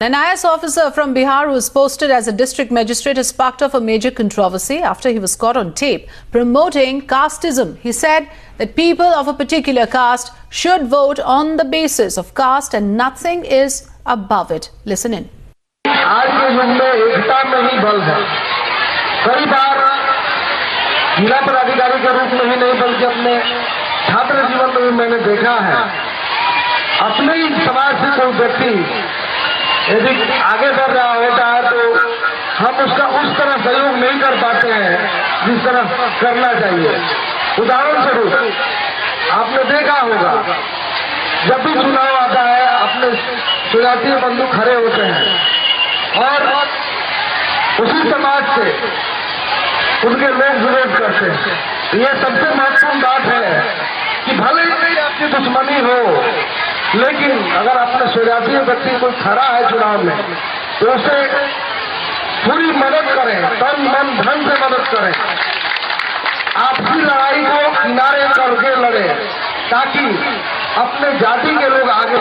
An IS officer from Bihar who was posted as a district magistrate has sparked off a major controversy after he was caught on tape promoting casteism. He said that people of a particular caste should vote on the basis of caste and nothing is above it. Listen in. आज के युग में एकता में ही बल है। कई बार जिला पदाधिकारी के रूप में ही नहीं बल्कि अपने छात्र जीवन में भी मैंने देखा है, अपने ही समाज से कोई व्यक्ति यदि आगे बढ़ रहा होता है तो हम उसका उस तरह सहयोग नहीं कर पाते हैं जिस तरह करना चाहिए। उदाहरण स्वरूप आपने देखा होगा, जब भी चुनाव आता है अपने सुजातीय बंधु खड़े होते हैं और उसी समाज से उनके लोग विरोध करते हैं। ये सबसे महत्वपूर्ण बात है कि भले ही आपकी दुश्मनी हो, लेकिन अगर अपने स्वजातीय व्यक्ति कोई खड़ा है चुनाव में तो उसे पूरी मदद करें, तन मन धन से मदद करें, आपसी लड़ाई को किनारे करके लड़े ताकि अपने जाति के लोग आगे